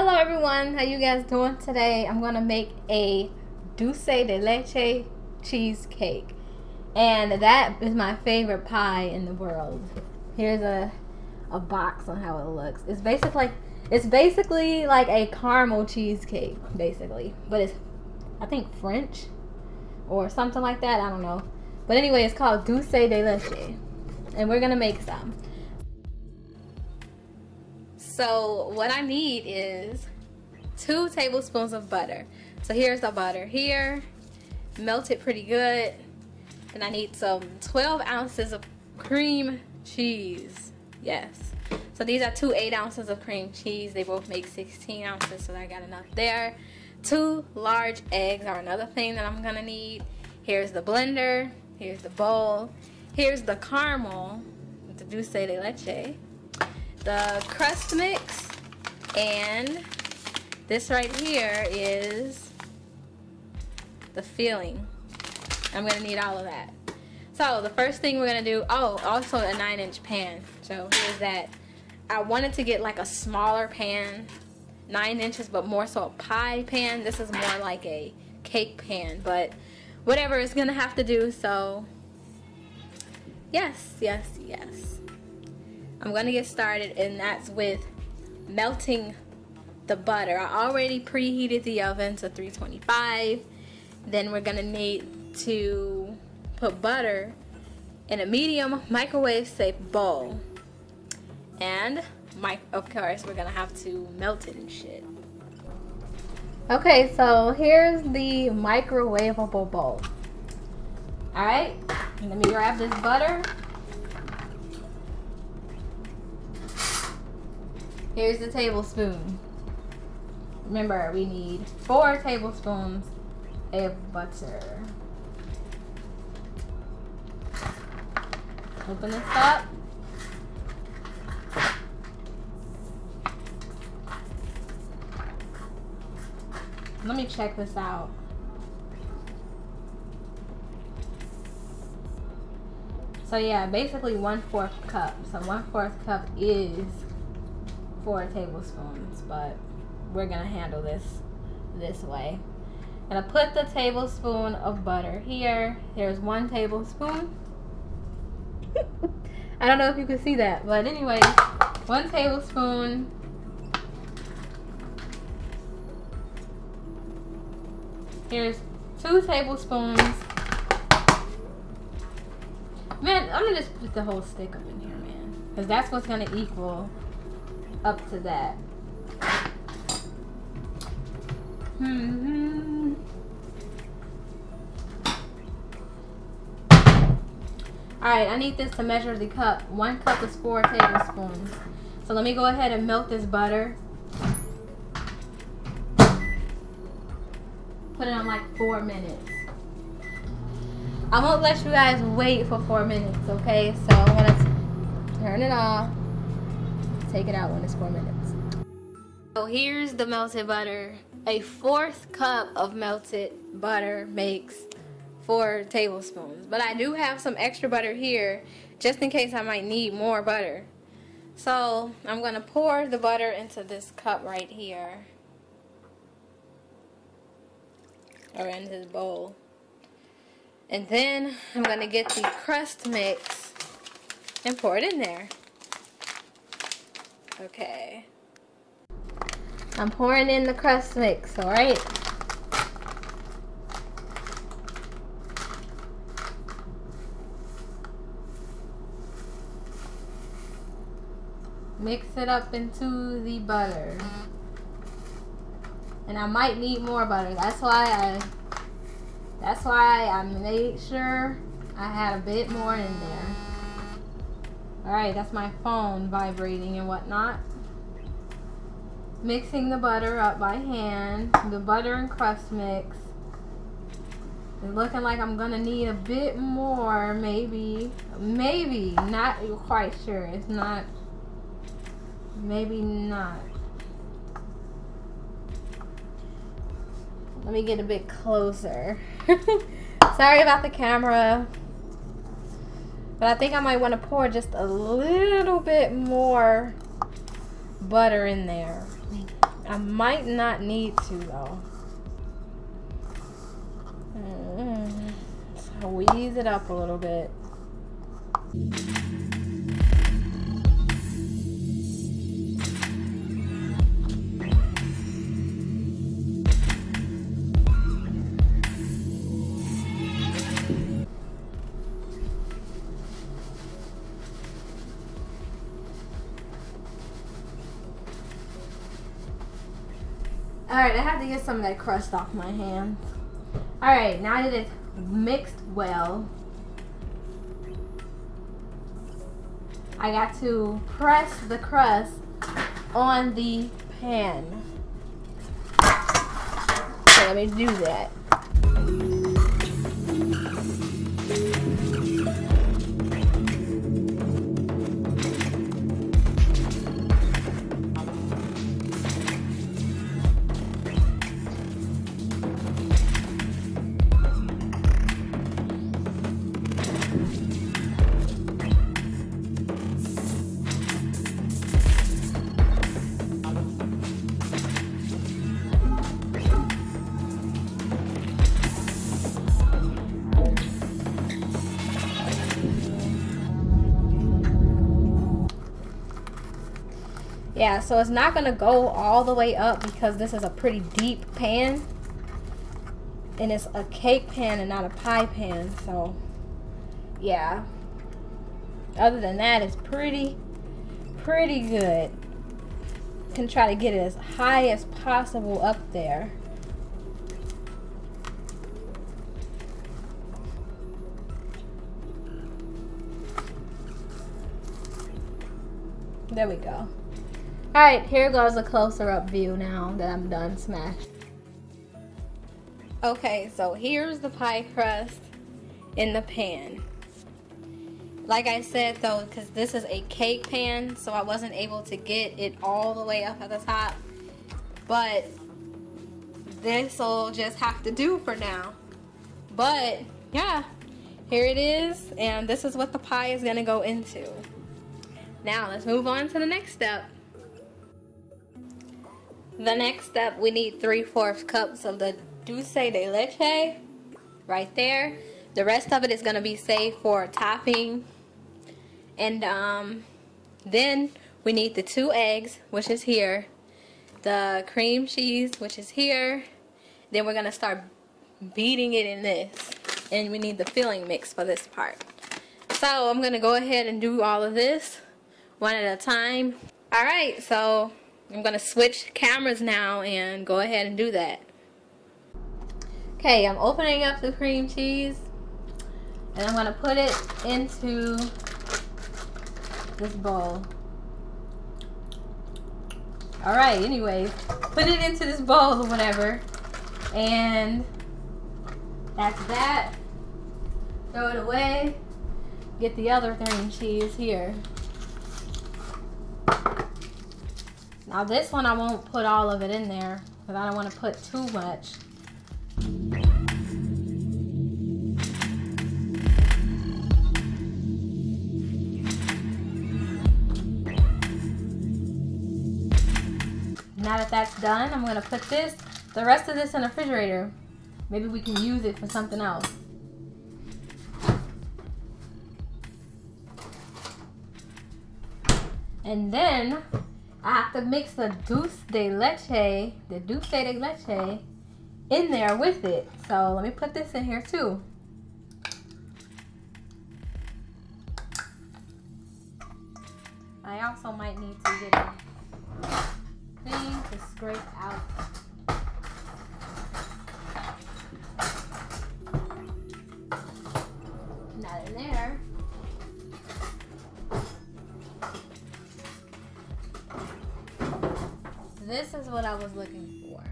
Hello everyone, how you guys doing today? I'm gonna make a Dulce De Leche cheesecake, and that is my favorite pie in the world. Here's a box on how it looks. It's basically like a caramel cheesecake, basically, but it's, I think, French or something like that. I don't know, but anyway, it's called Dulce De Leche, and we're gonna make some. So what I need is 2 tablespoons of butter. So here's the butter here, melted pretty good. And I need some 12 ounces of cream cheese. Yes. So these are 2 8 ounces of cream cheese. They both make 16 ounces, so I got enough there. 2 large eggs are another thing that I'm gonna need. Here's the blender, here's the bowl, here's the caramel, the Dulce De Leche, the crust mix, and this right here is the filling. I'm gonna need all of that. So the first thing we're gonna do, oh, also a 9-inch pan. So here's that. I wanted to get like a smaller pan, 9 inches, but more so a pie pan. This is more like a cake pan, but whatever, it's gonna have to do. So yes. I'm gonna get started, and that's with melting the butter. I already preheated the oven to 325. Then we're gonna need to put butter in a medium microwave safe bowl, and of course we're gonna have to melt it and shit. Okay, so here's the microwavable bowl. Alright, let me grab this butter. Here's the tablespoon. Remember, we need 4 tablespoons of butter. Open this up. Let me check this out. So yeah, basically 1/4 cup. So 1/4 cup is 4 tablespoons, but we're gonna handle this way. Gonna put the tablespoon of butter here. There's 1 tablespoon. I don't know if you can see that, but anyway, 1 tablespoon. Here's 2 tablespoons. Man, I'm gonna just put the whole stick up in here, man, because that's what's gonna equal up to that. Alright, I need this to measure the cup. 1 cup is 4 tablespoons. So let me go ahead and melt this butter. Put it on like 4 minutes. I won't let you guys wait for 4 minutes, okay? So I'm gonna turn it off. Take it out when it's 4 minutes. So here's the melted butter. A 1/4 cup of melted butter makes 4 tablespoons. But I do have some extra butter here, just in case I might need more butter. So I'm gonna pour the butter into this cup right here, or in this bowl. And then I'm gonna get the crust mix and pour it in there. Okay. I'm pouring in the crust mix, alright? Mix it up into the butter. And I might need more butter. That's why I made sure I had a bit more in there. Alright, that's my phone vibrating and whatnot. Mixing the butter up by hand. The butter and crust mix. It's looking like I'm gonna need a bit more, maybe, not quite sure. It's not, maybe not. Let me get a bit closer. Sorry about the camera, but I think I might want to pour just a little bit more butter in there. I might not need to though. Squeeze it up a little bit. Alright, I have to get some of that crust off my hands. Alright, now that it's mixed well, I got to press the crust on the pan. So let me do that. Yeah, so it's not gonna go all the way up because this is a pretty deep pan and it's a cake pan and not a pie pan. So yeah, other than that, it's pretty good. Can try to get it as high as possible up there. There we go. Alright, here goes a closer up view now that I'm done smashed. Okay, so here's the pie crust in the pan. Like I said though, because this is a cake pan, so I wasn't able to get it all the way up at the top. But this will just have to do for now. But yeah, here it is, and this is what the pie is gonna go into. Now let's move on to the next step. The next step, we need 3/4 cups of the Dulce De Leche right there. The rest of it is going to be saved for topping. And then we need the 2 eggs, which is here. The cream cheese, which is here. Then we're going to start beating it in this. And we need the filling mix for this part. So I'm going to go ahead and do all of this one at a time. Alright, so I'm going to switch cameras now and go ahead and do that. Okay, I'm opening up the cream cheese and I'm going to put it into this bowl. Alright, anyways, put it into this bowl or whatever, and that's that. Throw it away. Get the other cream cheese here. Now this one I won't put all of it in there because I don't want to put too much. Now that that's done, I'm going to put the rest of this in the refrigerator. Maybe we can use it for something else. And then I have to mix the Dulce De Leche in there with it. So let me put this in here too. I also might need to get a thing to scrape out. Not in there. This is what I was looking for.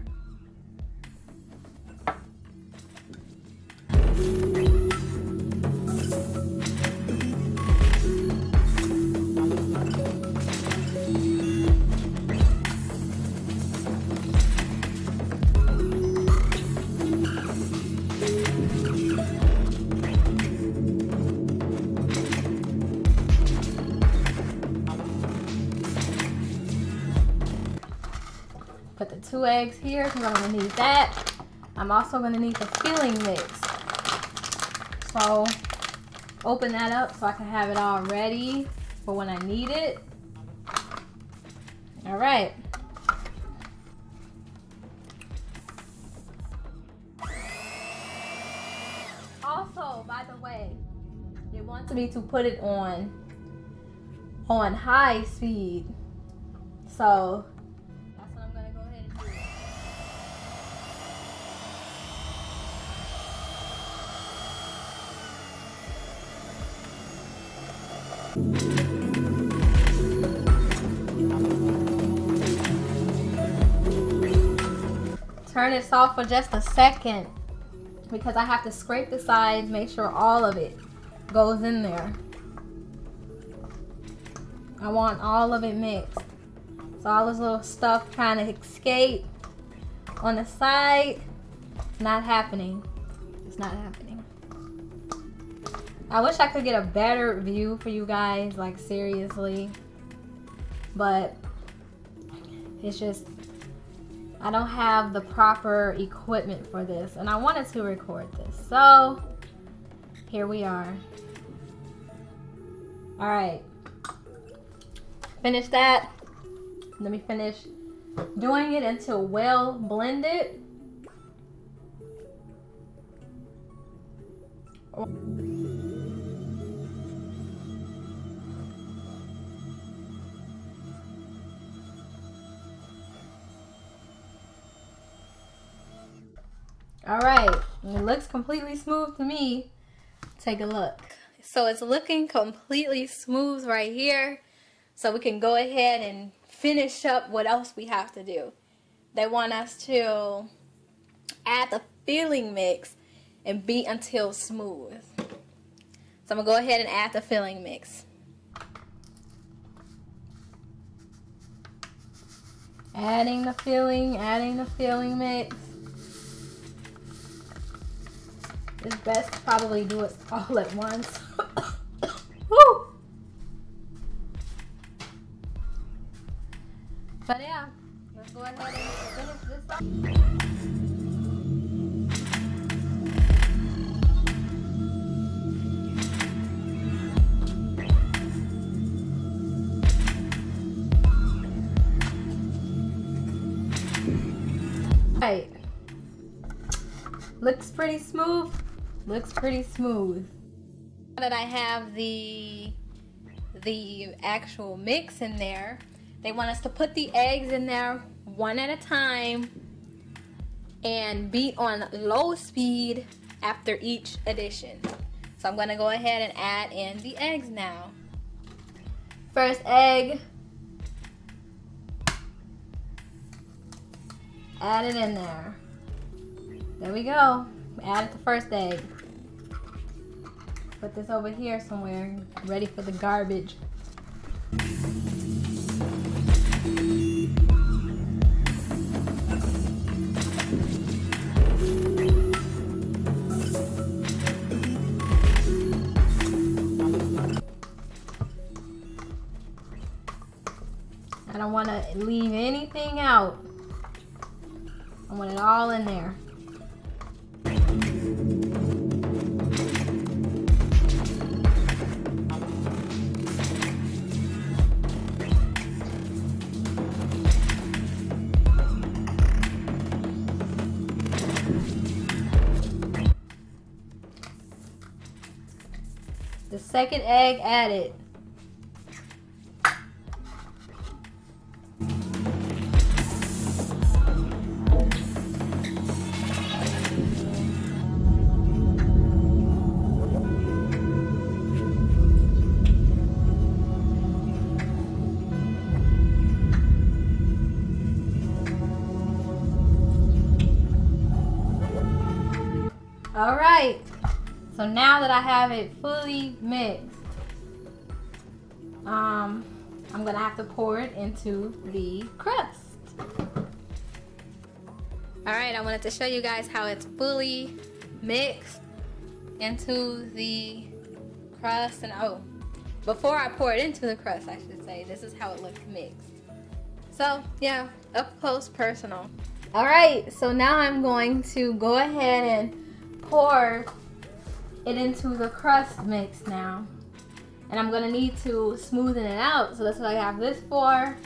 Put the 2 eggs here because I'm gonna need that. I'm also gonna need the filling mix. So open that up so I can have it all ready for when I need it. All right. Also, by the way, they want me to put it on high speed. So that's what I'm gonna go ahead and do. Turn this off for just a second because I have to scrape the sides, make sure all of it goes in there. I want all of it mixed. So all this little stuff trying to escape on the side, not happening. It's not happening. I wish I could get a better view for you guys, like seriously. But it's just, I don't have the proper equipment for this. And I wanted to record this. So here we are. All right. Finish that. Let me finish doing it until well blended. All right, it looks completely smooth to me. Take a look. So it's looking completely smooth right here. So we can go ahead and finish up what else we have to do. They want us to add the filling mix and beat until smooth. So I'm gonna go ahead and add the filling mix. Adding the filling mix. It's best to probably do it all at once. Woo! But yeah, let's go ahead and finish this up. Right. Looks pretty smooth. Looks pretty smooth. Now that I have the actual mix in there, they want us to put the eggs in there one at a time and beat on low speed after each addition. So I'm going to go ahead and add in the eggs now. First egg. Add it in there. There we go. Added the first egg. Put this over here somewhere, ready for the garbage. I don't want to leave anything out. I want it all in there. The second egg added. All right, so now that I have it fully mixed, I'm gonna have to pour it into the crust. All right, I wanted to show you guys how it's fully mixed into the crust. And oh, before I pour it into the crust, I should say, this is how it looks mixed. So yeah, up close personal. All right, so now I'm going to go ahead and pour it into the crust mix now. And I'm gonna need to smoothen it out, so that's what I have this for.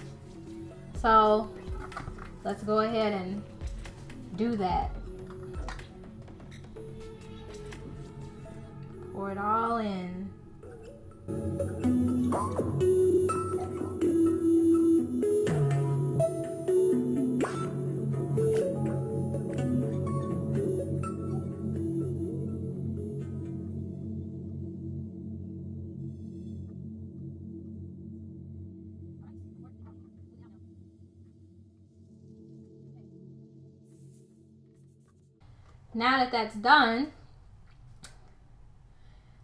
So let's go ahead and do that. Pour it all in. Now that that's done,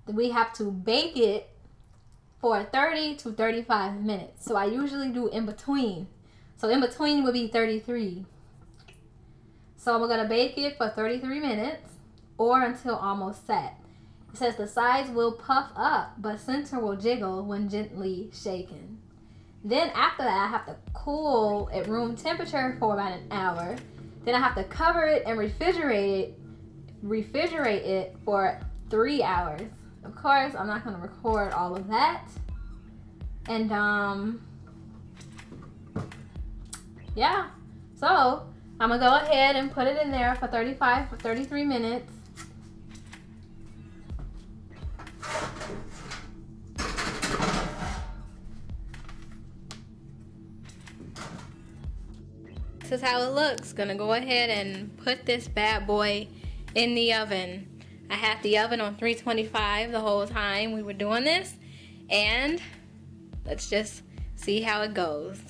we have to bake it for 30 to 35 minutes. So I usually do in between. So in between would be 33. So we're gonna bake it for 33 minutes or until almost set. It says the sides will puff up, but center will jiggle when gently shaken. Then after that, I have to cool at room temperature for about an hour. Then I have to cover it and refrigerate it for 3 hours. Of course, I'm not gonna record all of that. And yeah. So I'm gonna go ahead and put it in there for 33 minutes. This is how it looks. Gonna go ahead and put this bad boy in the oven. I had the oven on 325 the whole time we were doing this, and let's just see how it goes.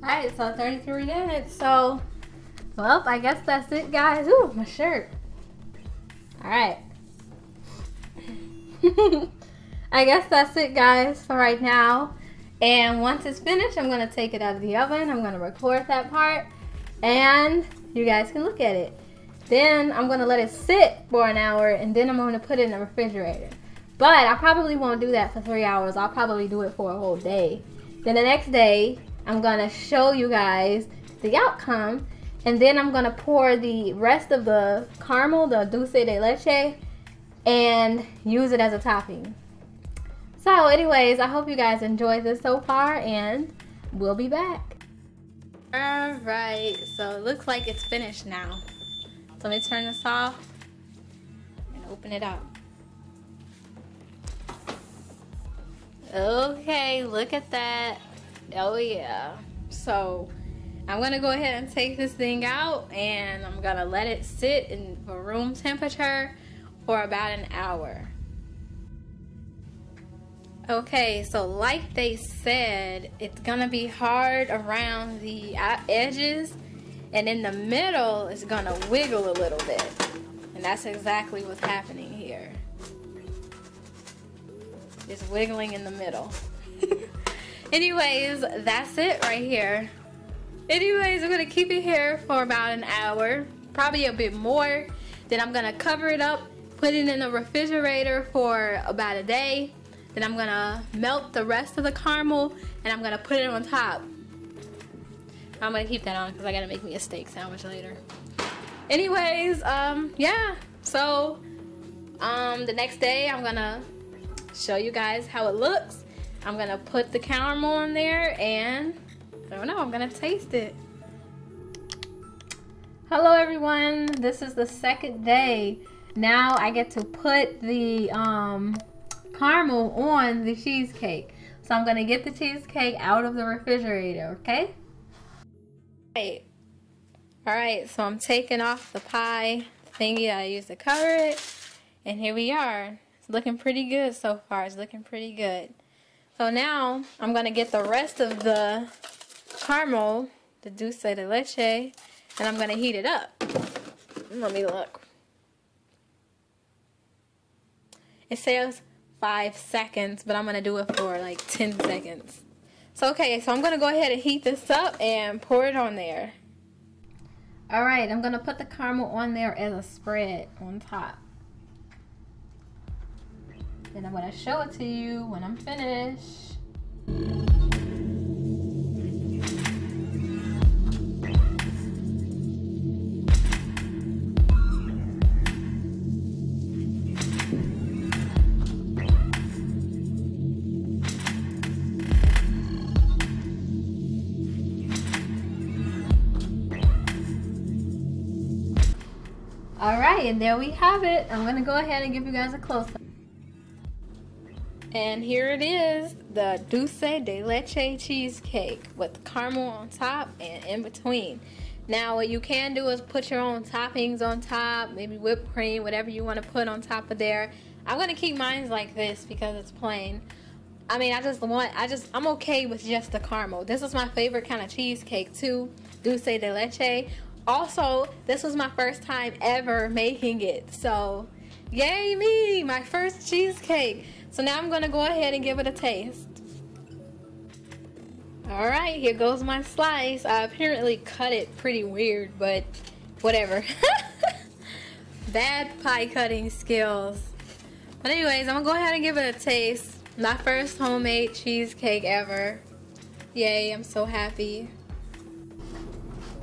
Alright, so 33 minutes. So, well, I guess that's it, guys. Ooh, my shirt. Alright. I guess that's it, guys, for right now. And once it's finished, I'm going to take it out of the oven. I'm going to record that part. And you guys can look at it. Then I'm going to let it sit for an hour. And then I'm going to put it in the refrigerator. But I probably won't do that for 3 hours. I'll probably do it for a whole day. Then the next day, I'm gonna show you guys the outcome, and then I'm gonna pour the rest of the caramel, the Dulce De Leche, and use it as a topping. So anyways, I hope you guys enjoyed this so far, and we'll be back. Alright, so it looks like it's finished now. So let me turn this off and open it up. Okay, look at that. Oh yeah. So I'm gonna go ahead and take this thing out, and I'm gonna let it sit in room temperature for about an hour. Okay, so like they said, it's gonna be hard around the edges, and in the middle it's gonna wiggle a little bit, and that's exactly what's happening here. It's wiggling in the middle. Anyways, that's it right here. Anyways, I'm gonna keep it here for about an hour, probably a bit more. Then I'm gonna cover it up, put it in the refrigerator for about a day. Then I'm gonna melt the rest of the caramel, and I'm gonna put it on top. I'm gonna keep that on because I gotta make me a steak sandwich later. Anyways, yeah. So, the next day I'm gonna show you guys how it looks. I'm gonna put the caramel on there, and I don't know, I'm gonna taste it. Hello everyone, this is the second day. Now I get to put the caramel on the cheesecake. So I'm gonna get the cheesecake out of the refrigerator, okay? Alright, so I'm taking off the pie thingy that I used to cover it, and here we are. It's looking pretty good so far. It's looking pretty good. So now I'm gonna get the rest of the caramel, the Dulce De Leche, and I'm gonna heat it up. Let me look. It says 5 seconds, but I'm gonna do it for like 10 seconds. So okay, so I'm gonna go ahead and heat this up and pour it on there. Alright, I'm gonna put the caramel on there as a spread on top. Then I'm gonna show it to you when I'm finished. Alright, and there we have it. I'm gonna go ahead and give you guys a close-up. And here it is, the Dulce De Leche cheesecake with caramel on top and in between. Now what you can do is put your own toppings on top, maybe whipped cream, whatever you want to put on top of there. I'm gonna keep mine like this because it's plain. I mean, I'm okay with just the caramel. This is my favorite kind of cheesecake too, Dulce De Leche. Also, this was my first time ever making it, so yay me, my first cheesecake. So now I'm gonna go ahead and give it a taste. Alright, here goes my slice. I apparently cut it pretty weird, but whatever. Bad pie cutting skills. But anyways, I'm gonna go ahead and give it a taste. My first homemade cheesecake ever. Yay, I'm so happy.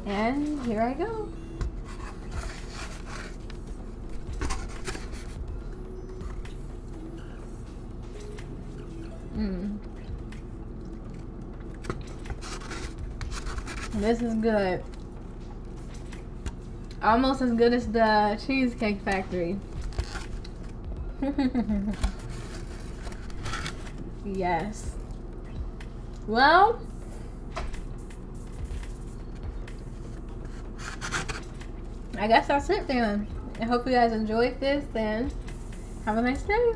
And here I go. This is good. Almost as good as the Cheesecake Factory. Yes. Well, I guess that's it then. I hope you guys enjoyed this and have a nice day.